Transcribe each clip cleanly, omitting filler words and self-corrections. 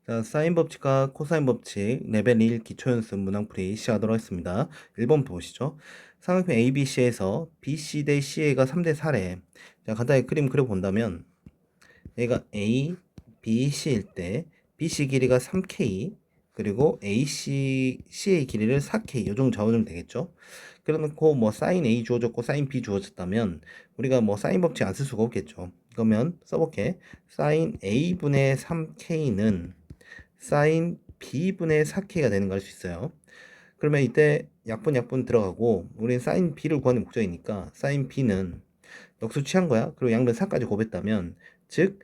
자, 사인 법칙과 코사인 법칙 레벨 1 기초연습 문항풀이 시작하도록 하겠습니다. 1번부터 보시죠. 삼각형 ABC에서 BC 대 CA가 3대 4래. 자, 간단히 그림 그려본다면 얘가 A, B, C일 때 BC 길이가 3K 그리고 AC, CA 길이를 4K 요 정도 잡아주면 되겠죠. 그래놓고 뭐 사인 A 주어졌고 사인 B 주어졌다면 우리가 뭐 사인 법칙 안 쓸 수가 없겠죠. 그러면 써볼게. 사인 A분의 3K는 사인 b분의 4k가 되는 거 알 수 있어요. 그러면 이때 약분 들어가고 우리는 사인 b를 구하는 목적이니까 사인 b는 역수 취한 거야. 그리고 양변 4까지 곱했다면 즉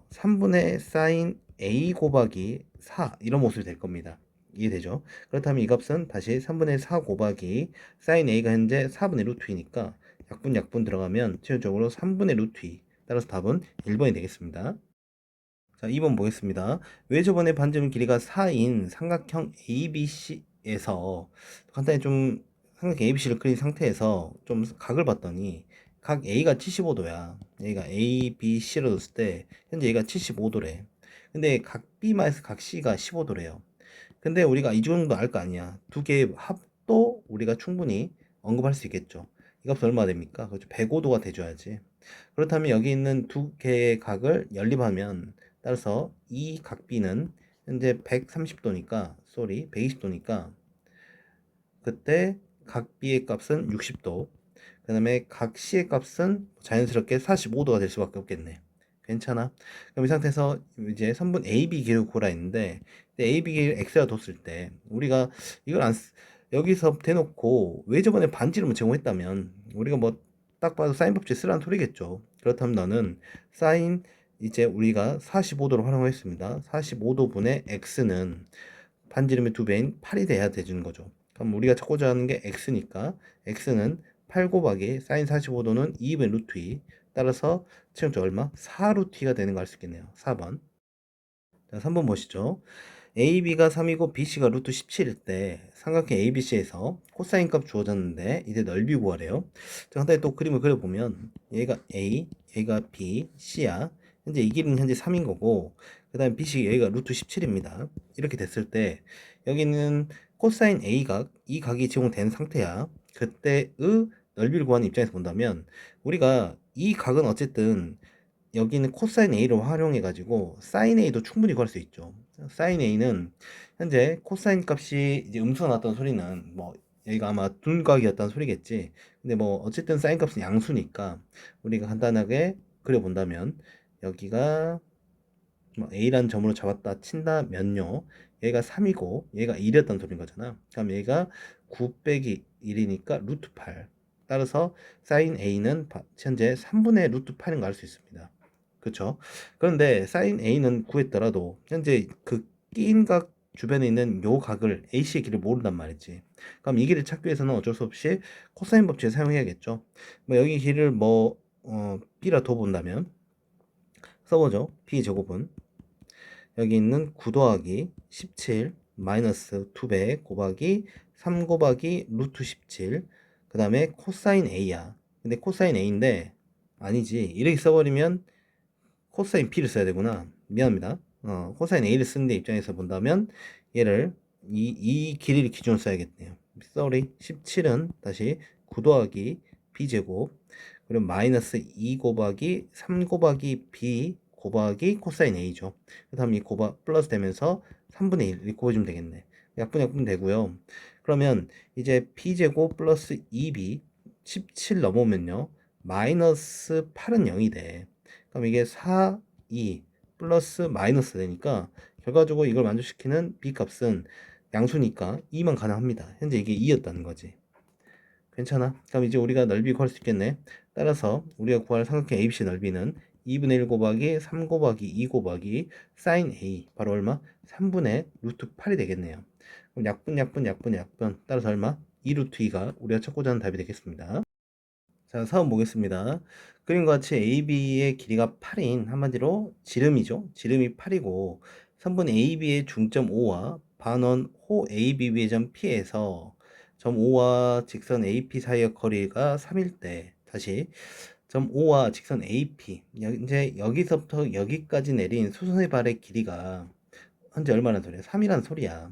3분의 사인 a 곱하기 4 이런 모습이 될 겁니다. 이해되죠? 그렇다면 이 값은 다시 3분의 4 곱하기 사인 a가 현재 4분의 루트 2니까 약분 들어가면 최종적으로 3분의 루트 2 따라서 답은 1번이 되겠습니다. 자, 2번 보겠습니다. 왜 저번에 반지름 길이가 4인 삼각형 ABC에서 간단히 좀 삼각형 ABC를 그린 상태에서 좀 각을 봤더니 각 A가 75도야. 얘가 A, B, C로 뒀을 때 현재 얘가 75도래. 근데 각 B마에서 각 C가 15도래요. 근데 우리가 이 정도 알 거 아니야. 두 개의 합도 우리가 충분히 언급할 수 있겠죠. 이 값은 얼마 됩니까? 그렇죠. 105도가 돼줘야지. 그렇다면 여기 있는 두 개의 각을 연립하면 따라서 이 각 B는 현재 130도니까, 120도니까 그때 각 B의 값은 60도, 그 다음에 각 C의 값은 자연스럽게 45도가 될 수밖에 없겠네. 괜찮아? 그럼 이 상태에서 이제 선분 AB 길이를 구하라 했는데 AB 길이를 X라 뒀을 때 우리가 이걸 여기서 대놓고 왜 저번에 반지름을 제공했다면 우리가 뭐 딱 봐도 사인 법칙 쓰라는 소리겠죠. 그렇다면 너는 사인 이제 우리가 45도로 활용했습니다. 45도 분의 X는 반지름의 2배인 8이 돼야 되는 거죠. 그럼 우리가 찾고자 하는 게 x니까 x는 8 곱하기 사인 45도는 2분의 루트 2 따라서 최종적 얼마? 4 루트 2가 되는 거 알 수 있겠네요. 4번. 자, 3번 보시죠. AB가 3이고 BC가 루트 17일 때 삼각형 ABC에서 코사인 값 주어졌는데 이제 넓이 구하래요. 자, 간단히 또 그림을 그려보면 얘가 A, 얘가 B, C야. 현재 이 길이는 현재 3인 거고 그 다음에 BC 여기가 루트 17입니다. 이렇게 됐을 때 여기는 코사인 A각, 이 각이 제공된 상태야. 그때의 넓이를 구하는 입장에서 본다면 우리가 이 각은 어쨌든 여기는 코사인 A를 활용해 가지고 사인 A도 충분히 구할 수 있죠. 사인 A는 현재 코사인 값이 이제 음수가 나왔던 소리는 뭐 여기가 아마 둔각이었다는 소리겠지. 근데 뭐 어쨌든 사인 값은 양수니까 우리가 간단하게 그려본다면 여기가 뭐 A라는 점으로 잡았다 친다면요. 얘가 3이고 얘가 1이었던 소리인 거잖아. 그럼 얘가 9 빼기 1이니까 루트 8. 따라서 사인 A는 현재 3분의 루트 8인 거 알 수 있습니다. 그렇죠? 그런데 사인 A는 구했더라도 현재 그 끼인 각 주변에 있는 요 각을 AC의 길을 모른단 말이지. 그럼 이 길을 찾기 위해서는 어쩔 수 없이 코사인 법칙을 사용해야겠죠. 뭐 여기 길을 뭐 B라 둬본다면 써보죠. B 제곱은 여기 있는 9 더하기 17 마이너스 2배 곱하기 3 곱하기 루트 17 그 다음에 코사인 A야. 근데 코사인 A인데 아니지. 이렇게 써버리면 코사인 B를 써야 되구나. 미안합니다. 코사인 A를 쓰는 데 입장에서 본다면 얘를 이 길이를 기준으로 써야겠네요. sorry. 17은 다시 9 더하기 B제곱 그리고 마이너스 2 곱하기 3 곱하기 B 곱하기 코사인 A죠. 그 다음 이 플러스 되면서 3분의 1 이렇게 구해주면 되겠네. 약분 되고요. 그러면 이제 B제곱 플러스 2B 17 넘어오면요. 마이너스 8은 0이 돼. 그럼 이게 4, 2 플러스 마이너스 되니까 결과적으로 이걸 만족시키는 B 값은 양수니까 2만 가능합니다. 현재 이게 2였다는 거지. 괜찮아? 그럼 이제 우리가 넓이 구할 수 있겠네. 따라서 우리가 구할 삼각형 ABC 넓이는 2분의 1 곱하기 3 곱하기 2 곱하기 사인 A 바로 얼마? 3분의 루트 8이 되겠네요. 그럼 약분 따라서 얼마? 2 루트 2가 우리가 찾고자 하는 답이 되겠습니다. 자, 사원 보겠습니다. 그림과 같이 AB의 길이가 8인 한마디로 지름이죠. 지름이 8이고 선분 AB의 중점 O와 반원 호 ABB의 점 P에서 점 O와 직선 AP 사이의 거리가 3일 때 다시 점 O와 직선 AP 이제 여기서부터 여기까지 내린 수선의 발의 길이가 현재 얼마나 소리야? 3이라는 소리야.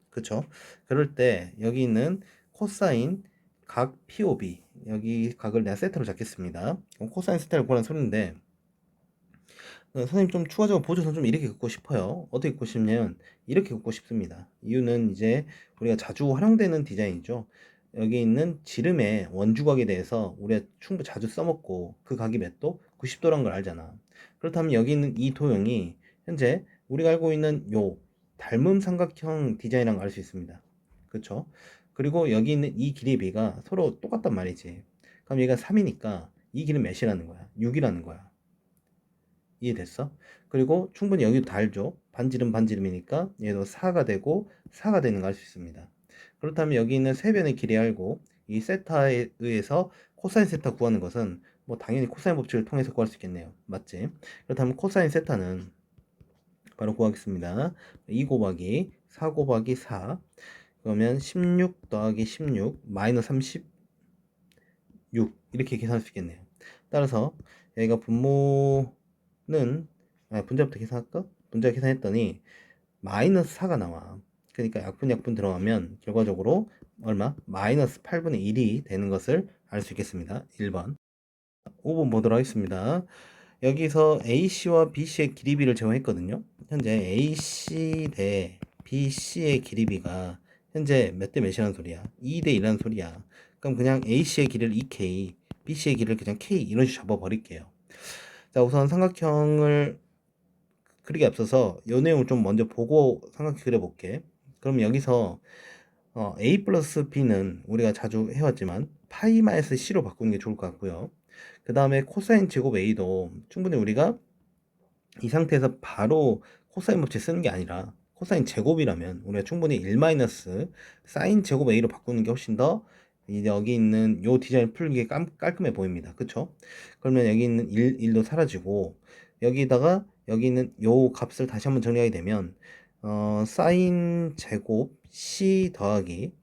그쵸? 그럴 때 여기 있는 코사인 각 POB, 여기 각을 내가 세타로 잡겠습니다. 코사인 세타를 구하는 소리인데, 선생님 좀 추가적으로 보조선 좀 이렇게 긋고 싶어요. 어떻게 긋고 싶냐면 이렇게 긋고 싶습니다. 이유는 이제 우리가 자주 활용되는 디자인이죠. 여기 있는 지름의 원주각에 대해서 우리가 충분히 자주 써먹고, 그 각이 몇 도? 90도란 걸 알잖아. 그렇다면 여기 있는 이 도형이 현재 우리가 알고 있는 요 닮음 삼각형 디자인이란 걸 알 수 있습니다. 그쵸? 그리고 여기 있는 이 길이의 비가 서로 똑같단 말이지. 그럼 얘가 3이니까 이 길은 몇이라는 거야? 6이라는 거야. 이해됐어? 그리고 충분히 여기도 다 알죠? 반지름 반지름이니까 얘도 4가 되고 4가 되는 걸 알 수 있습니다. 그렇다면 여기 있는 세 변의 길이 알고 이 세타에 의해서 코사인 세타 구하는 것은 뭐 당연히 코사인 법칙을 통해서 구할 수 있겠네요. 맞지? 그렇다면 코사인 세타는 바로 구하겠습니다. 2 곱하기 4 곱하기 4, 그러면 16 더하기 16 마이너스 36, 이렇게 계산할 수 있겠네요. 따라서 여기가 분모는 분자부터 계산할까? 분자 계산했더니 마이너스 4가 나와. 그러니까 약분 들어가면 결과적으로 얼마? 마이너스 8분의 1이 되는 것을 알 수 있겠습니다. 1번. 5번 보도록 하겠습니다. 여기서 AC와 BC의 길이비를 제공했거든요. 현재 AC 대 BC의 길이비가 현재 몇 대 몇이라는 소리야? 2대 1이라는 소리야. 그럼 그냥 AC의 길이를 2K, BC의 길이를 그냥 K 이런 식으로 잡아버릴게요. 자, 우선 삼각형을 그리기 앞서서 이 내용을 좀 먼저 보고 삼각형 그려볼게. 그럼 여기서 A 플러스 B는 우리가 자주 해왔지만 파이 마이너스 C로 바꾸는 게 좋을 것 같고요. 그 다음에 코사인 제곱 A도 충분히 우리가 이 상태에서 바로 코사인 법칙 쓰는 게 아니라 코사인 제곱이라면 우리가 충분히 1 마이너스 사인 제곱 A로 바꾸는 게 훨씬 더 여기 있는 요 디자인 풀기에 깔끔해 보입니다. 그쵸? 그러면 여기 있는 1도 사라지고 여기다가 여기 있는 요 값을 다시 한번 정리하게 되면 사인 제곱 C 더하기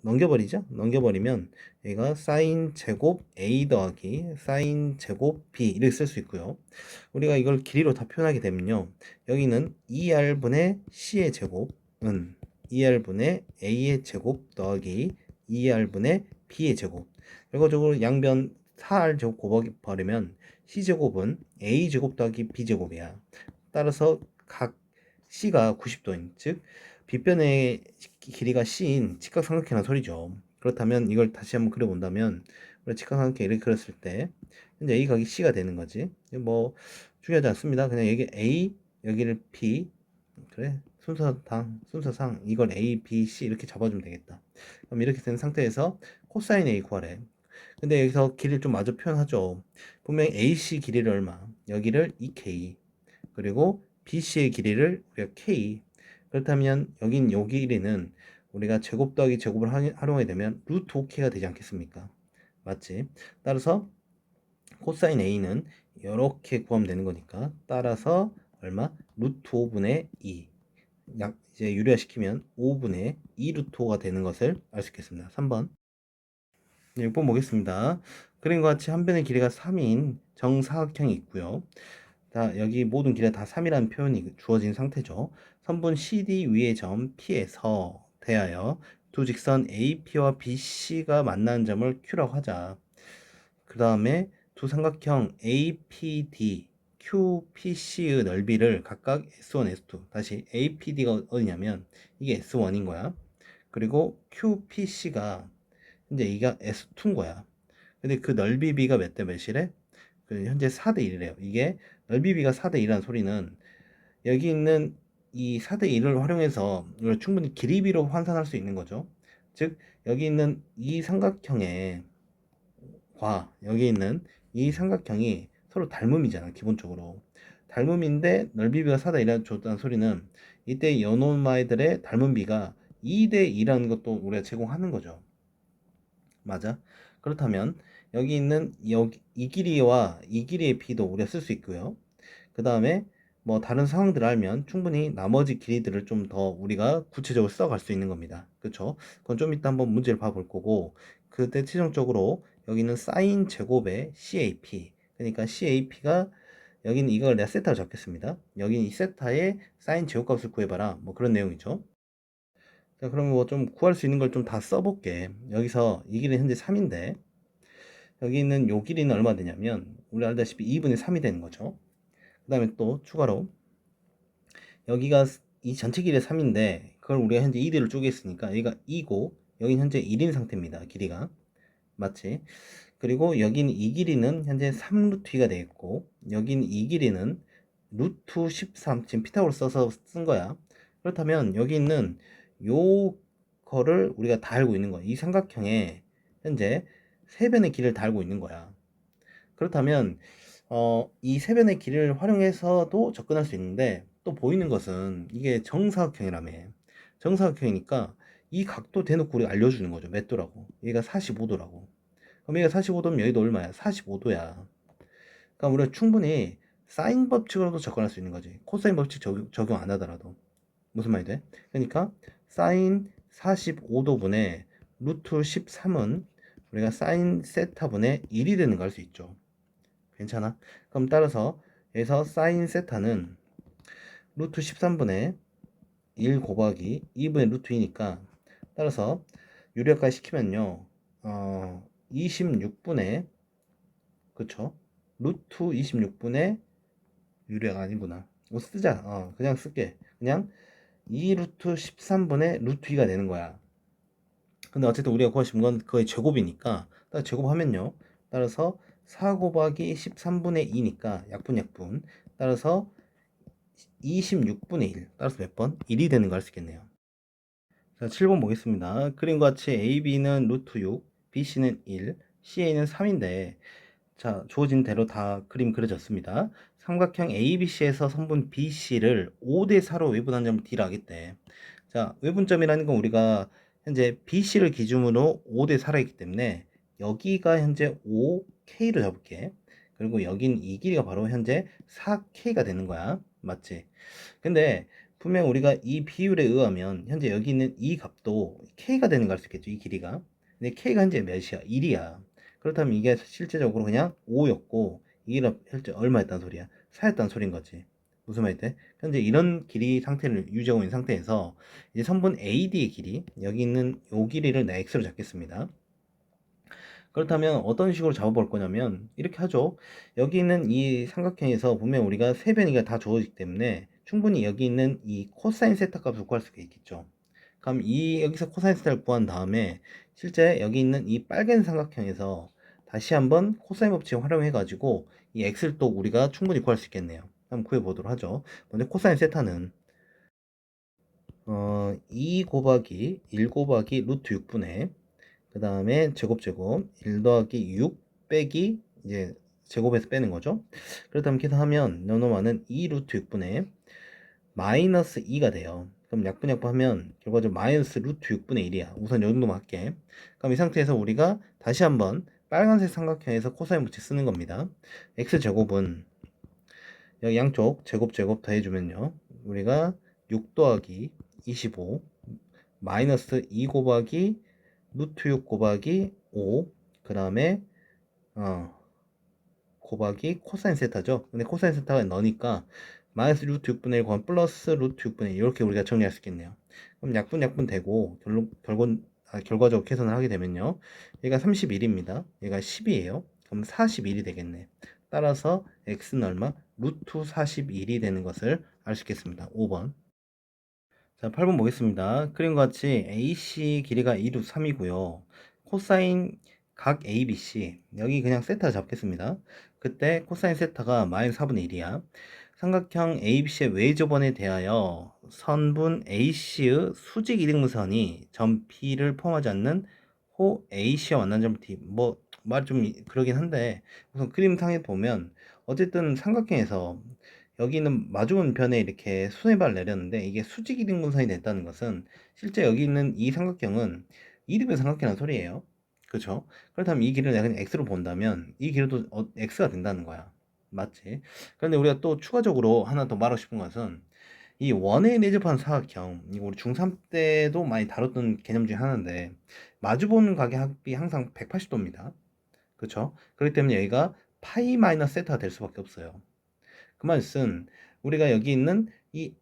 넘겨버리죠? 넘겨버리면 얘가 사인 제곱 A 더하기 사인 제곱 B 이렇게 쓸 수 있고요. 우리가 이걸 길이로 다 표현하게 되면요, 여기는 2R분의 C의 제곱은 2R분의 A의 제곱 더하기 2R분의 B의 제곱, 결과적으로 양변 4R 제곱 곱해버리면 C제곱은 A제곱 더하기 B제곱이야. 따라서 각 C가 90도인, 즉 빗변의 길이가 C인 직각삼각형이라는 소리죠. 그렇다면 이걸 다시 한번 그려본다면 우리 직각삼각형 이렇게 그렸을 때 현재 A 각이 C가 되는 거지. 뭐 중요하지 않습니다. 그냥 여기 A, 여기를 P, 그래, 순서상 이걸 A, B, C 이렇게 잡아주면 되겠다. 그럼 이렇게 된 상태에서 코사인 A 구하래. 근데 여기서 길이를 좀 마저 표현하죠. 분명히 AC 길이를 얼마? 여기를 2K, 그리고 BC의 길이를 우리가 K. 그렇다면 여긴 요 길이는 우리가 제곱 더하기 제곱을 활용하게 되면 루트 5K가 되지 않겠습니까? 맞지? 따라서 코사인 A는 이렇게 구하면 되는 거니까, 따라서 얼마? 루트 5분의 2. 이제 유리화시키면 5분의 2 루트 5가 되는 것을 알 수 있겠습니다. 3번. 6번 보겠습니다. 그림과 같이 한 변의 길이가 3인 정사각형이 있고요. 자, 여기 모든 길에 다 3이라는 표현이 주어진 상태죠. 선분 CD 위의 점 P에서 대하여 두 직선 AP와 BC가 만나는 점을 Q라고 하자. 그 다음에 두 삼각형 APD, QPC의 넓이를 각각 S1, S2. 다시 APD가 어디냐면 이게 S1인 거야. 그리고 QPC가 현재 이가 S2인 거야. 근데 그 넓이 B가 몇 대 몇이래? 현재 4대 1이래요. 이게 넓이 B가 4대 1이라는 소리는 여기 있는 이 4대 1을 활용해서 이걸 충분히 길이 B로 환산할 수 있는 거죠. 즉 여기 있는 이 삼각형의 여기 있는 이 삼각형이 서로 닮음이잖아. 기본적으로 닮음인데 넓이 B가 4대 1이라는 줬다는 소리는 이때 연호마이들의 닮음 B가 2대 2라는 것도 우리가 제공하는 거죠. 맞아? 그렇다면 여기 있는 이 길이와 이 길이의 B도 우리가 쓸 수 있고요. 그 다음에 뭐 다른 상황들을 알면 충분히 나머지 길이들을 좀 더 우리가 구체적으로 써갈 수 있는 겁니다. 그쵸? 그건 좀 이따 한번 문제를 봐볼 거고, 그때 최종적으로 여기는 사인 제곱의 CAP, 그러니까 CAP가 여기는 이걸 내가 세타로 잡겠습니다. 여기는 이 세타의 사인 제곱값을 구해봐라. 뭐 그런 내용이죠. 자, 그럼 뭐 좀 구할 수 있는 걸 좀 다 써볼게. 여기서 이 길이는 현재 3인데, 여기 있는 요 길이는 얼마 되냐면, 우리 알다시피 2분의 3이 되는 거죠. 그 다음에 또 추가로, 여기가 이 전체 길이가 3인데, 그걸 우리가 현재 2대로 쪼개했으니까, 여기가 2고, 여기는 현재 1인 상태입니다. 길이가. 맞지? 그리고 여기는 이 길이는 현재 3루트 2가 되겠고, 여기는 이 길이는 루트 13, 지금 피타고를 써서 쓴 거야. 그렇다면 여기 있는 요 거를 우리가 다 알고 있는 거야. 이 삼각형에 현재 세 변의 길을 다 알고 있는 거야. 그렇다면 이 세 변의 길을 활용해서도 접근할 수 있는데, 또 보이는 것은 이게 정사각형이라며. 정사각형이니까 이 각도 대놓고 우리가 알려주는 거죠. 몇 도라고. 얘가 45도라고. 그럼 얘가 45도면 여기도 얼마야? 45도야. 그러니까 우리가 충분히 사인 법칙으로도 접근할 수 있는 거지. 코사인 법칙 적용 안 하더라도. 무슨 말이 돼? 그러니까 사인 45도분의 루트 13은 우리가 사인 세타분의 1이 되는 거 알 수 있죠. 괜찮아? 그럼 따라서 여기서 사인 세타는 루트 13분의 1 곱하기 2분의 루트 2니까, 따라서 유리화까지 시키면요 26분의, 그쵸? 루트 26분의 유리화가 아니구나. 뭐 쓰자. 그냥 쓸게. 그냥 2 루트 13분의 루트 2가 되는 거야. 근데 어쨌든 우리가 구하고 싶은 건 그의 제곱이니까, 따라 제곱하면요, 따라서 4 곱하기 13분의 2니까 약분. 따라서 26분의 1. 따라서 몇 번? 1이 되는 거 알 수 있겠네요. 자, 7번 보겠습니다. 그림과 같이 AB는 루트 6, BC는 1, CA는 3인데, 자, 주어진 대로 다 그림 그려졌습니다. 삼각형 ABC에서 선분 BC를 5대 4로 외분한 점을 D라 하겠대. 자, 외분점이라는 건 우리가 현재 BC를 기준으로 5대 4라 했기 때문에, 여기가 현재 5K로 잡을게. 그리고 여긴 이 길이가 바로 현재 4K가 되는 거야. 맞지? 근데 분명 우리가 이 비율에 의하면 현재 여기 있는 이 값도 K가 되는 거 알 수 있겠죠, 이 길이가. 근데 K가 현재 몇이야? 1이야. 그렇다면 이게 실제적으로 그냥 5였고, 이게 실제 얼마였단 소리야? 4였단 소린 거지. 무슨 말이 돼? 현재 이런 길이 상태를 유지하고 있는 상태에서 이제 선분 AD의 길이, 여기 있는 요 길이를 내 X로 잡겠습니다. 그렇다면 어떤 식으로 잡아볼 거냐면 이렇게 하죠. 여기 있는 이 삼각형에서 보면 우리가 세 변이가 다 주어지기 때문에 충분히 여기 있는 이 코사인 세타 값을 구할 수가 있겠죠. 그럼 이 여기서 코사인 세타를 구한 다음에 실제 여기 있는 이 빨간 삼각형에서 다시 한번 코사인 법칙을 활용해 가지고 이 x를 또 우리가 충분히 구할 수 있겠네요. 한번 구해 보도록 하죠. 먼저 코사인 세타는 2 곱하기 1 곱하기 루트 6분의, 그 다음에 제곱 1 더하기 6 빼기 이제 제곱해서 빼는 거죠. 그렇다면 계산하면 너노마는 2 루트 6분의 마이너스 2가 돼요. 그럼 약분하면 결과적으로 마이너스 루트 6분의 1이야. 우선 이 정도만 할게. 그럼 이 상태에서 우리가 다시 한번 빨간색 삼각형에서 코사인 법칙 쓰는 겁니다. x제곱은 여기 양쪽 제곱 더해주면요, 우리가 6 더하기 25 마이너스 2 곱하기 루트 6 곱하기 5, 그 다음에 곱하기 코사인 세타죠. 근데 코사인 세타가 너니까 마이너스 루트 6분의 1 곱하기 플러스 루트 6분의 1, 이렇게 우리가 정리할 수 있겠네요. 그럼 약분 되고 결과적으로 계산을 하게 되면요, 얘가 31입니다. 얘가 10이에요. 그럼 41이 되겠네. 따라서 x는 얼마? 루트 41이 되는 것을 알 수 있겠습니다. 5번. 자, 8번 보겠습니다. 그림과 같이 AC 길이가 2루 3이고요. 코사인 각 ABC, 여기 그냥 세타 잡겠습니다. 그때 코사인 세타가 마이너스 4분의 1이야. 삼각형 ABC의 외접원에 대하여 선분 AC의 수직 이등분선이 점 P를 포함하지 않는 호 AC와 만난 점 D. 뭐 말 좀 그러긴 한데, 우선 그림상에 보면 어쨌든 삼각형에서 여기는 마주본 변에 이렇게 수뇌발을 내렸는데, 이게 수직 이등분선이 됐다는 것은 실제 여기 있는 이 삼각형은 이등변 삼각형이라는 소리예요. 그렇죠? 그렇다면 이 길을 내가 그냥 x로 본다면 이 길도 x가 된다는 거야. 맞지? 그런데 우리가 또 추가적으로 하나 더 말하고 싶은 것은, 이 원에 내접한 사각형, 이거 우리 중3 때도 많이 다뤘던 개념 중에 하나인데, 마주보는 각의 항상 180도입니다. 그렇죠? 그렇기 때문에 여기가 파이 마이너스 세타가 될 수밖에 없어요. 그 말은 우리가 여기 있는 이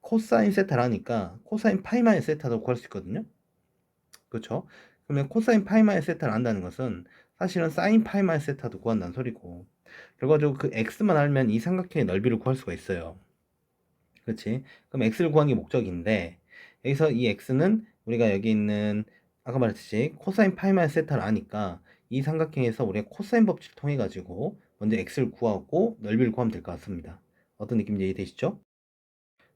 코사인 세타라니까 코사인 파이 마이너스 세타도 구할 수 있거든요. 그렇죠? 그러면 코사인 파이 마이너스 세타를 안다는 것은 사실은 사인 파이 마이너스 세타도 구한다는 소리고, 결과적으로 그 x만 알면 이 삼각형의 넓이를 구할 수가 있어요. 그렇지? 그럼 x를 구하는 게 목적인데, 여기서 이 x는 우리가 여기 있는 아까 말했듯이 코사인 파이 마이너스 세타를 아니까 이 삼각형에서 우리가 코사인 법칙을 통해 가지고 먼저 x를 구하고 넓이를 구하면 될 것 같습니다. 어떤 느낌인지 이해되시죠?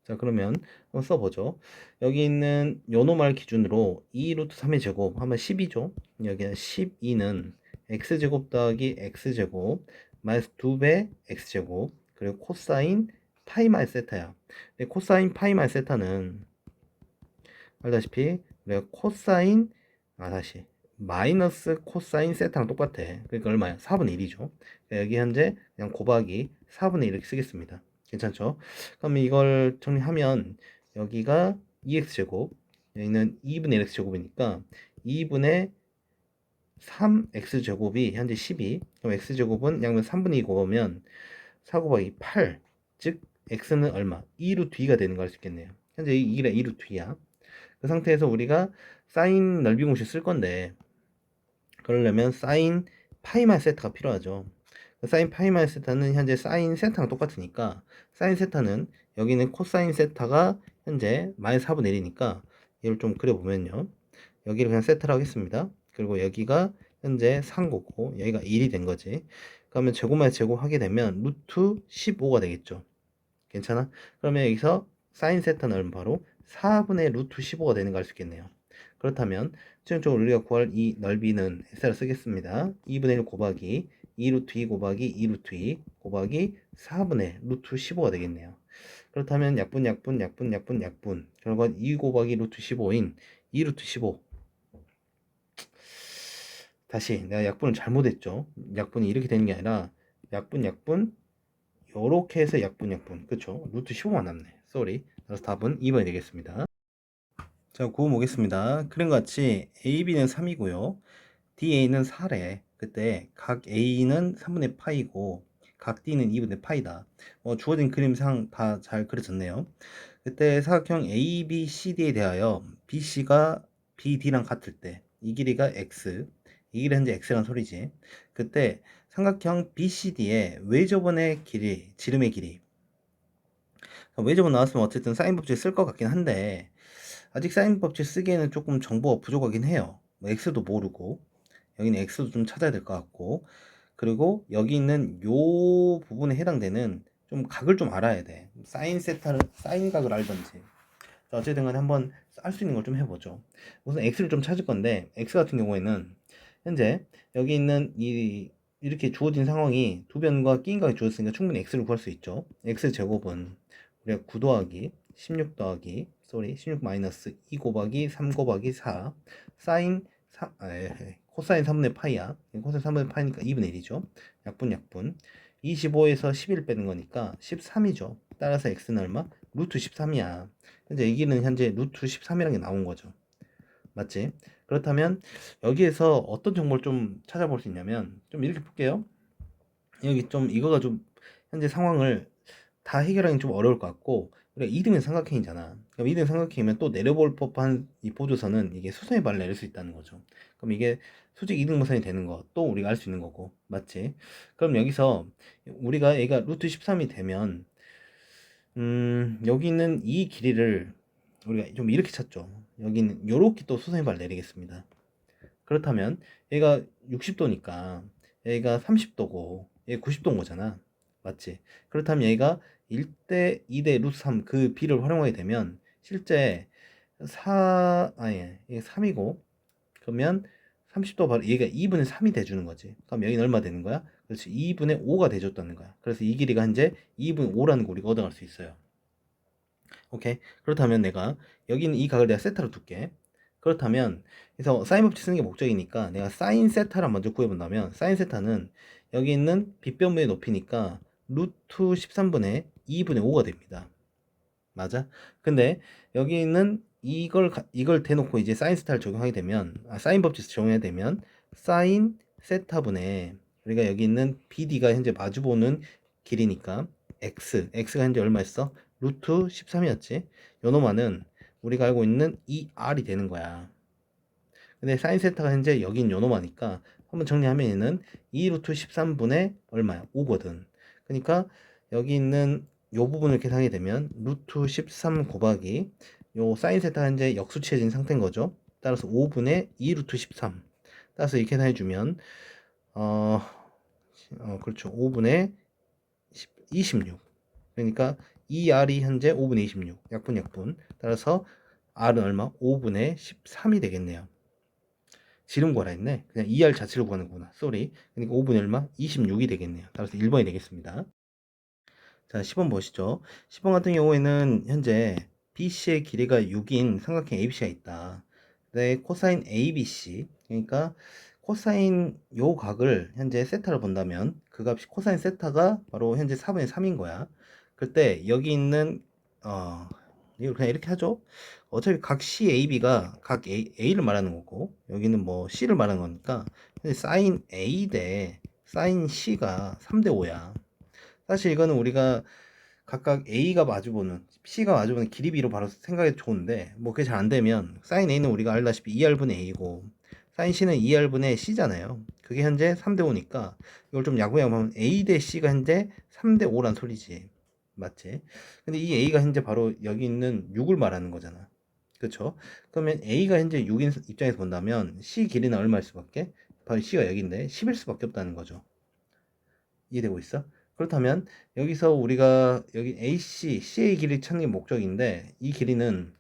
자, 그러면 한번 써보죠. 여기 있는 요노말 기준으로 2 루트 3의 제곱 하면 10이죠. 여기는 12는 x제곱 더하기 x제곱 마이너스 2배 x제곱 그리고 코사인 파이 마이너스 세타야. 근데 코사인 파이 마이너스 세타는 알다시피 우리가 코사인 다시 마이너스 코사인 세타랑 똑같아. 그러니까 얼마야? 4분의 1이죠. 여기 현재 그냥 곱하기 4분의 1 이렇게 쓰겠습니다. 괜찮죠? 그럼 이걸 정리하면 여기가 2x제곱, 여기는 2분의 1x제곱이니까 2분의 3x제곱이 현재 12, 그럼 x제곱은 양면 3분의 2 곱하면 4 곱하기 8, 즉 x는 얼마? 2루트 2가 되는 걸 알 수 있겠네요. 현재 이게 2루트 2야. 그 상태에서 우리가 사인 넓이 공식 쓸 건데, 그러려면 사인 파이만 세타가 필요하죠. 사인 파이만 세타는 현재 사인 세타랑 똑같으니까 사인 세타는 여기는 코사인 세타가 현재 마이너스 4분의 1이니까 얘를 좀 그려보면요. 여기를 그냥 세타로 하겠습니다. 그리고 여기가 현재 3고고 여기가 1이 된 거지. 그러면 제곱만 제곱하게 되면 루트 15가 되겠죠. 괜찮아? 그러면 여기서 사인 세타는 바로 4분의 루트 15가 되는 걸 알 수 있겠네요. 그렇다면 최종적으로 우리가 구할 이 넓이는 S를 쓰겠습니다. 2분의 1 곱하기 2 루트 2 곱하기 2 루트 2 곱하기 4분의 루트 15가 되겠네요. 그렇다면 약분 결과 2 곱하기 루트 15인 2 루트 15. 다시 내가 약분을 잘못했죠. 약분이 이렇게 되는 게 아니라 약분 요렇게 해서 약분 그쵸? 루트 15만 남네. 쏘리. 그래서 답은 2번이 되겠습니다. 자, 구호 보겠습니다. 그런 것 같이 AB는 3이고요. DA는 4래. 그때 각 A는 3분의 파이고 각 D는 2분의 파이다. 주어진 그림상 다 잘 그려졌네요. 그때 사각형 ABCD에 대하여 BC가 BD랑 같을 때 이 길이가 X, 이 길이 현재 X란 소리지. 그때 삼각형 BCD의 외접원의 길이, 지름의 길이. 외접원 나왔으면 어쨌든 사인 법칙 쓸 것 같긴 한데 아직 사인 법칙 쓰기에는 조금 정보가 부족하긴 해요. x도 모르고 여기는 x도 좀 찾아야 될 것 같고, 그리고 여기 있는 요 부분에 해당되는 좀 각을 좀 알아야 돼. 사인 세타를 사인 각을 알던지. 자, 어쨌든 간에 한번 할 수 있는 걸 좀 해보죠. 우선 x를 좀 찾을 건데 x 같은 경우에는 현재 여기 있는 이렇게 주어진 상황이 두 변과 끼인각이 주어졌으니까 충분히 x를 구할 수 있죠. x 제곱은 우리가 9 더하기 16 더하기 16 마이너스 2 곱하기 3 곱하기 4 사인 3, 코사인 3분의 파이야. 코사인 3분의 파이니까 2분의 1이죠. 약분 25에서 11 빼는 거니까 13이죠. 따라서 x는 얼마? 루트 13이야. 현재 여기는 현재 루트 13이라는 게 나온 거죠. 맞지? 그렇다면 여기에서 어떤 정보를 좀 찾아볼 수 있냐면 좀 이렇게 볼게요. 여기 좀 이거가 좀 현재 상황을 다 해결하기는 좀 어려울 것 같고, 우리가 2등은 삼각형이잖아. 그럼 2등 삼각형이면 또 내려볼 법한 이 보조선은 이게 수선의 발을 내릴 수 있다는 거죠. 그럼 이게 수직 2등분선이 되는 거 또 우리가 알 수 있는 거고, 맞지? 그럼 여기서 우리가 얘가 루트 13이 되면 여기 있는 이 길이를 우리가 좀 이렇게 찾죠. 여기는 요렇게 또 수선의 발을 내리겠습니다. 그렇다면 얘가 60도니까 얘가 30도고 얘 90도인 거잖아. 맞지? 그렇다면 얘가 1대 2대 루트 3 그 비를 활용하게 되면 실제 3이고 그러면 30도 바로 얘가 2분의 3이 돼주는 거지. 그럼 여기는 얼마 되는 거야? 그렇지. 2분의 5가 돼줬다는 거야. 그래서 이 길이가 현재 2분의 5라는 거 우리가 얻어갈 수 있어요. 오케이. 그렇다면 내가 여기는 이 각을 내가 세타로 둘게. 그렇다면 그래서 사인 법칙 쓰는 게 목적이니까 내가 사인 세타를 먼저 구해본다면 사인 세타는 여기 있는 빗변분의 높이니까 루트 13분의 2분의 5가 됩니다. 맞아? 근데 여기 있는 이걸 대놓고 이제 사인 세타를 적용하게 되면 사인 법칙 적용해야 되면 사인 세타분의 우리가 여기 있는 BD가 현재 마주보는 길이니까 x가 현재 얼마였어? 루트 13이었지. 요놈아는 우리가 알고 있는 2r이 되는 거야. 근데 사인 세타가 현재 여긴 요놈아니까 한번 정리하면 얘는 2 루트 13분의 얼마야? 5거든. 그러니까 여기 있는 요 부분을 계산하게 되면 루트 13 곱하기 요 사인 세타가 현재 역수치해진 상태인 거죠. 따라서 5분의 2 루트 13. 따라서 이렇게 계산해주면 어, 그렇죠. 5분의 26. 그러니까 2r이 현재 5분의 26. 약분. 따라서 r은 얼마? 5분의 13이 되겠네요. 지름 구하라 했네. 그냥 2r 자체를 구하는구나. 쏘리. 그러니까 5분의 얼마? 26이 되겠네요. 따라서 1번이 되겠습니다. 자, 10번 보시죠. 10번 같은 경우에는 현재 BC의 길이가 6인 삼각형 ABC가 있다. 네, 코사인 ABC. 그러니까 코사인 요 각을 현재 세타를 본다면 그 값이 코사인 세타가 바로 현재 4분의 3인 거야. 그때 여기 있는 이걸 그냥 이렇게 하죠. 어차피 각 CAB가 각 A를 말하는 거고 여기는 뭐 C를 말하는 거니까 사인 A 대 사인 C가 3대 5야. 사실 이거는 우리가 각각 A가 마주보는 C가 마주보는 길이비로 바로 생각해도 좋은데 뭐 그게 잘 안되면 사인 A는 우리가 알다시피 2R분의 A고 사인 C는 2R분의 C잖아요. 그게 현재 3대 5니까 이걸 좀 야구야구하면 A 대 C가 현재 3대 5란 소리지. 맞지? 근데 이 A가 현재 바로 여기 있는 6을 말하는 거잖아. 그쵸? 그러면 A가 현재 6인 입장에서 본다면 C 길이는 얼마일 수밖에? 바로 C가 여기인데 10일 수밖에 없다는 거죠. 이해되고 있어? 그렇다면 여기서 우리가 여기 AC, CA 길이 찾는 게 목적인데 이 길이는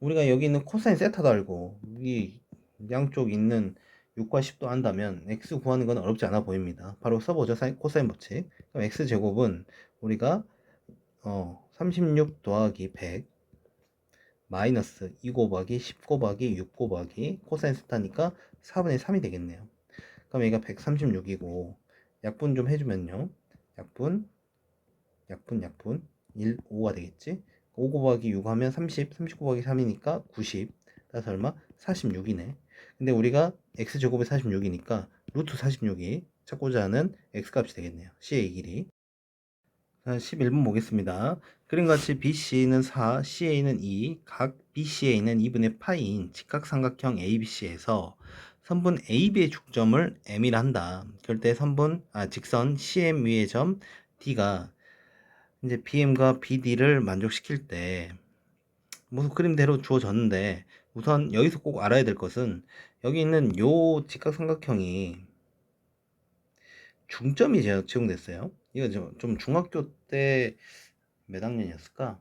우리가 여기 있는 코사인 세타도 알고 이 양쪽 있는 6과 10도 안다면 x 구하는 건 어렵지 않아 보입니다. 바로 써보죠. 코사인 법칙. 그럼 x제곱은 우리가 36 더하기 100 마이너스 2 곱하기 10 곱하기 6 곱하기 코사인 세타니까 4분의 3이 되겠네요. 그럼 얘가 136이고 약분 좀 해주면요. 약분 1, 5가 되겠지? 5 곱하기 6 하면 30 곱하기 3이니까 90. 따라서 얼마? 46이네. 근데 우리가 x제곱이 46이니까 루트 46이 찾고자 하는 x값이 되겠네요. CA 길이. 자, 11번 보겠습니다. 그림같이 BC는 4, CA는 2, 각 BCA는 2분의 파이인 직각삼각형 ABC에서 선분 AB의 중점을 M이라 한다. 그럴 때 직선 CM 위의 점 D가 이제 BM과 BD를 만족시킬 때 무슨 그림대로 주어졌는데 우선 여기서 꼭 알아야 될 것은 여기 있는 요 직각삼각형이 중점이 제공됐어요. 이거 좀 중학교 때 몇 학년이었을까?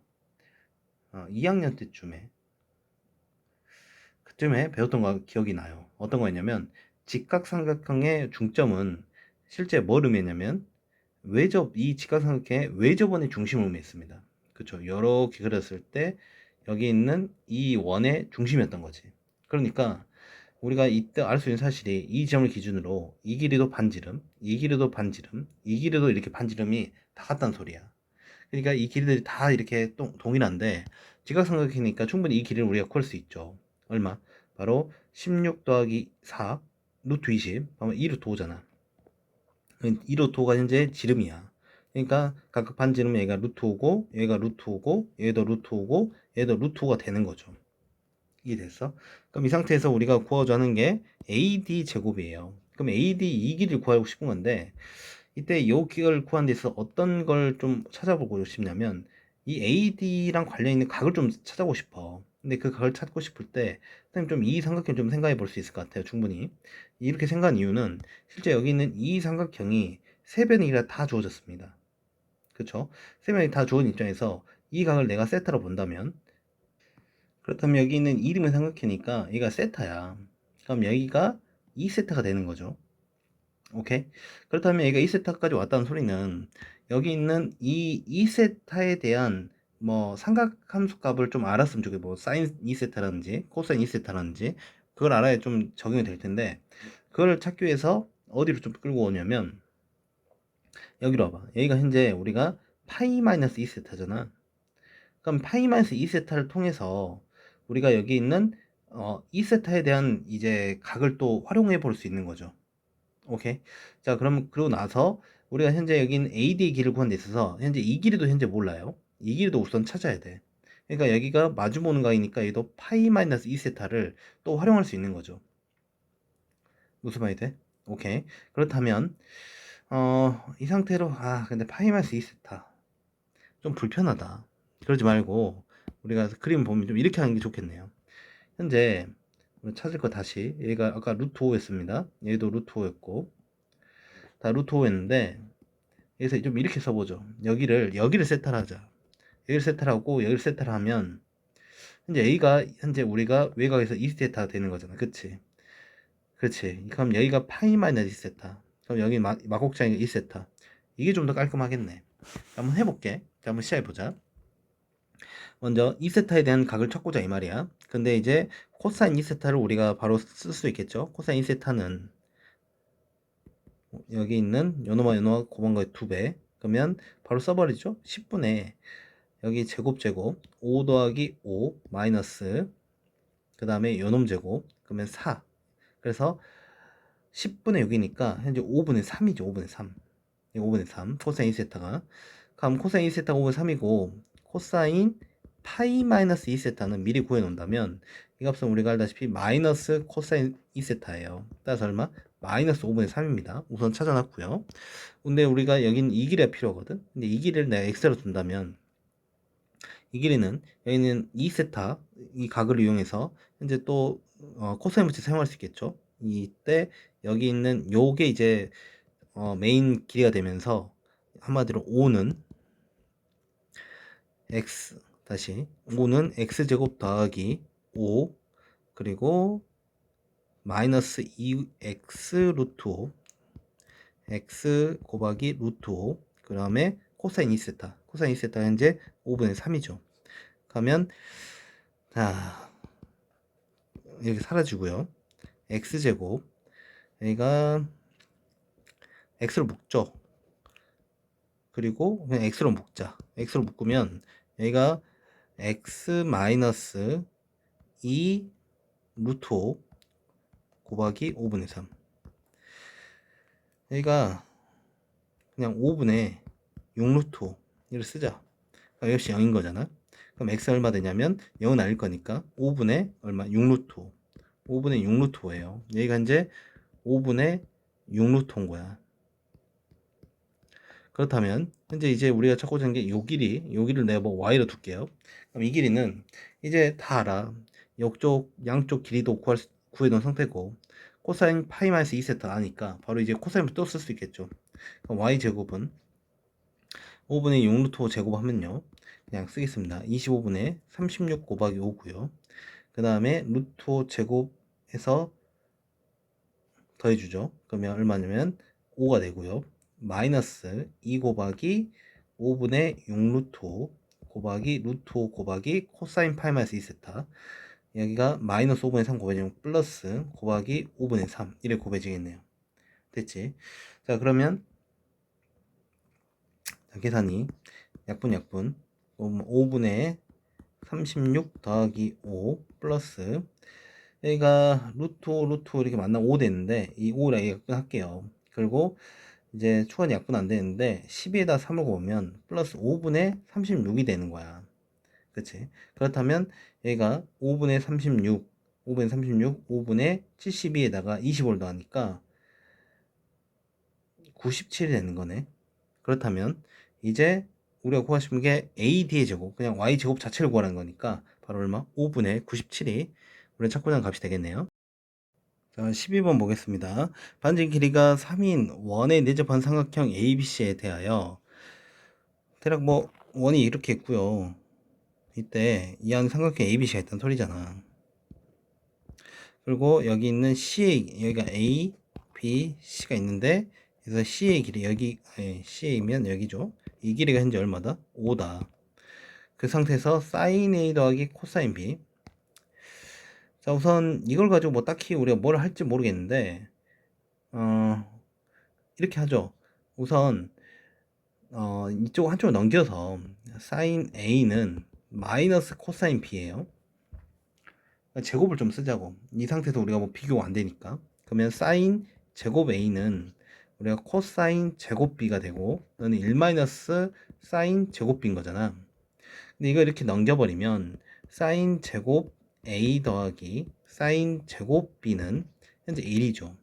2학년 때쯤에 그쯤에 배웠던 거 기억이 나요. 어떤 거였냐면 직각삼각형의 중점은 실제 뭘 의미했냐면 이 직각삼각형의 외접원의 중심을 의미했습니다. 그쵸? 이렇게 그렸을 때 여기 있는 이 원의 중심이었던 거지. 그러니까 우리가 이때 알 수 있는 사실이 이 점을 기준으로 이 길이도 반지름, 이 길이도 반지름, 이 길이도 이렇게 반지름이 다 같다는 소리야. 그러니까 이 길이들이 다 이렇게 동일한데 직각삼각형이니까 충분히 이 길이를 우리가 구할 수 있죠. 얼마? 바로 16 더하기 4 루트 20 하면 2 루트 5잖아. 2 루트 5가 현재 지름이야. 그러니까 각각 반지름은 얘가 루트 5고 얘가 루트 5고 얘도 루트 5고 얘도 루트 5가 되는 거죠. 이해됐어? 그럼 이 상태에서 우리가 구하자 하는 게 AD 제곱이에요. 그럼 AD 이 길이를 구하고 싶은 건데 이때 이 기를 구하는 데 있어서 어떤 걸 좀 찾아보고 싶냐면 이 AD랑 관련 있는 각을 좀 찾아보고 싶어. 근데 그 각을 찾고 싶을 때 선생님 좀 이 삼각형 좀 생각해 볼 수 있을 것 같아요. 충분히. 이렇게 생각한 이유는 실제 여기 있는 이 삼각형이 세 변이가 다 주어졌습니다. 그쵸? 세 변이 다 주어진 입장에서 이 각을 내가 세타로 본다면 그렇다면 여기 있는 이름을 생각하니까 얘가 세타야. 그럼 여기가 2세타가 되는 거죠. 오케이? 그렇다면 얘가 2세타까지 왔다는 소리는 여기 있는 이 2세타에 대한 뭐 삼각함수 값을 좀 알았으면 좋겠고 뭐 사인 2세타라든지 코사인 2세타라든지 그걸 알아야 좀 적용이 될 텐데 그걸 찾기 위해서 어디로 좀 끌고 오냐면 여기로 와봐. 여기가 현재 우리가 파이 마이너스 2세타잖아. 그럼 파이 마이너스 2세타를 통해서 우리가 여기 있는 2세타에 대한 이제 각을 또 활용해 볼 수 있는 거죠. 오케이. 자, 그럼 그러고 나서 우리가 현재 여긴 AD의 길을 구한 데 있어서 현재 이 길이도 현재 몰라요. 이 길이도 우선 찾아야 돼. 그러니까 여기가 마주보는 각이니까 얘도 파이 마이너스 2세타를 또 활용할 수 있는 거죠. 무슨 말이 돼? 오케이. 그렇다면 이 상태로 근데 파이 마이너스 2세타 좀 불편하다. 그러지 말고 우리가 그림 보면 좀 이렇게 하는 게 좋겠네요. 현재 찾을 거 다시 얘가 아까 루트 5였습니다. 얘도 루트 5였고 다 루트 5였는데 여기서 좀 이렇게 써보죠. 여기를 세타를 하자. 여기를 세타를 하고 여기를 세타를 하면 현재 A가 현재 우리가 외곽에서 2세타 되는 거잖아. 그치? 그렇지. 그럼 여기가 파이 마이너스 2세타. 그럼 여기 마곡장이 2세타. 이게 좀 더 깔끔하겠네. 한번 해볼게. 자, 한번 시작해보자. 먼저 2세타에 대한 각을 찾고자 이 말이야. 근데 이제 코사인 2세타를 우리가 바로 쓸 수 있겠죠. 코사인 2세타는 여기 있는 요노마 곱한 거의 2배. 그러면 바로 써버리죠. 10분의 여기 제곱 5 더하기 5 마이너스 그 다음에 요놈 제곱 그러면 4. 그래서 10분의 6이니까 현재 5분의 3이죠. 5분의 3. 5분의 3 코사인 2세타가 그럼 코사인 2세타가 5분의 3이고 코사인 파이 마이너스 2세타는 미리 구해 놓는다면 이 값은 우리가 알다시피 마이너스 코사인 2세타예요. 따라서 얼마? 마이너스 5분의 3입니다. 우선 찾아놨고요. 근데 우리가 여긴 이 길이가 필요하거든. 근데 이 길이를 내가 x로 둔다면 이 길이는 여기는 2세타 이 각을 이용해서 현재 또 코사인 법칙 사용할 수 있겠죠. 이때 여기 있는 요게 이제 메인 길이가 되면서 한마디로 5는 x 다시 5는 x제곱 더하기 5 그리고 마이너스 2x 루트 5 x 곱하기 루트 5 그 다음에 코사인 2세타 코사인 2세타 현재 5분의 3이죠. 가면 자 이렇게 사라지고요. x제곱 여기가 x로 묶죠. 그리고 그냥 x로 묶자. x로 묶으면 여기가 x 마이너스 2 루트 5 곱하기 5분의 3 여기가 그냥 5분의 6 루트 5 이를 쓰자. 그러니까 역시 0인 거잖아. 그럼 x 얼마 되냐면 0은 아닐 거니까 5분의 얼마? 6 루트 5 5분의 6 루트 5예요. 여기가 이제 5분의 6 루트 5인 거야. 그렇다면 현재 이제 우리가 찾고자 하는 게 요 길이를 내가 뭐 y로 둘게요. 그럼 이 길이는 이제 다 알아. 양쪽 길이도 구해놓은 상태고 코사인 파이 마이너스 2세타 아니까 바로 이제 코사인을 또 쓸 수 있겠죠. 그럼 y제곱은 5분의 6 루트 5 제곱하면요 그냥 쓰겠습니다. 25분의 36 곱하기 5고요. 그 다음에 루트 5 제곱해서 더해주죠. 그러면 얼마냐면 5가 되고요. 마이너스 2 곱하기 5분의 6 루트 5 곱하기 루트 5 곱하기 코사인 파이 마이너스 2세타 여기가 마이너스 5분의 3 곱해지면 플러스 곱하기 5분의 3 이렇게 곱해지겠네요. 됐지? 자 그러면 계산이 약분 5분의 36 더하기 5 플러스 여기가 루트 5 루트 5 이렇게 만나면 5 되는데 이 5를 약분할게요. 그리고 이제 추가는 약분 안 되는데 12에다 3을 곱으면 플러스 5분의 36이 되는 거야. 그치? 그렇다면 여기가 5분의 36 5분의 72에다가 25를 더하니까 97이 되는 거네. 그렇다면 이제 우리가 구하고 싶은 게 AD의 제곱 그냥 Y제곱 자체를 구하는 거니까 바로 얼마? 5분의 97이 우리가 찾고자 하는 값이 되겠네요. 자 12번 보겠습니다. 반지 길이가 3인 원의 내접한 삼각형 ABC에 대하여 대략 뭐 원이 이렇게 있고요. 이때 이 안에 삼각형 ABC가 있다는 소리잖아. 그리고 여기 있는 여기가 A, B, C가 있는데 그래서 C의 길이 C이면 여기죠. 이 길이가 현재 얼마다? 5다. 그 상태에서 sin A 더하기 코사인 B. 자 우선 이걸 가지고 뭐 딱히 우리가 뭘 할지 모르겠는데 이렇게 하죠. 우선 이쪽 한쪽을 넘겨서 sin A는 마이너스 코사인 B예요. 제곱을 좀 쓰자고. 이 상태에서 우리가 뭐 비교가 안 되니까. 그러면 sin 제곱 A는 우리가 코사인 제곱 b가 되고 너는 1 마이너스 사인 제곱 b인 거잖아. 근데 이거 이렇게 넘겨버리면 사인 제곱 a 더하기 사인 제곱 b는 현재 1이죠.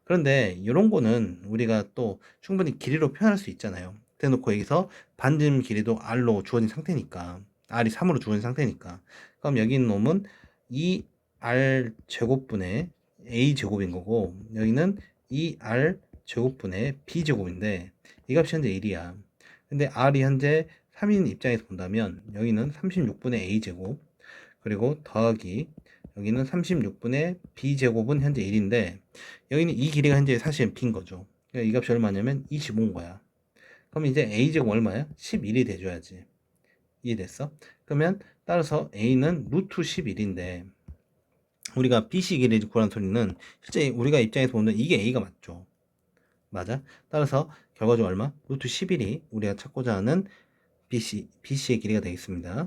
그런데 이런 거는 우리가 또 충분히 길이로 표현할 수 있잖아요. 대놓고 여기서 반지름 길이도 r로 주어진 상태니까, r이 3으로 주어진 상태니까. 그럼 여기 있는 놈은 2r 제곱분의 a 제곱인 거고, 여기는 2r 제곱분의 b 제곱인데 이 값이 현재 1이야. 근데 r이 현재 3인 입장에서 본다면 여기는 36분의 a 제곱, 그리고 더하기 여기는 36분의 b제곱은 현재 1인데 여기는 이 길이가 현재 사실 b인 거죠. 그러니까 이 값이 얼마냐면 25인 거야. 그럼 이제 a제곱 얼마야? 11이 돼줘야지. 이해됐어? 그러면 따라서 a는 루트 11인데 우리가 bc 길이를 구하는 소리는 실제 우리가 입장에서 보면 이게 a가 맞죠. 맞아? 따라서 결과적으로 얼마? 루트 11이 우리가 찾고자 하는 bc의 길이가 되겠습니다.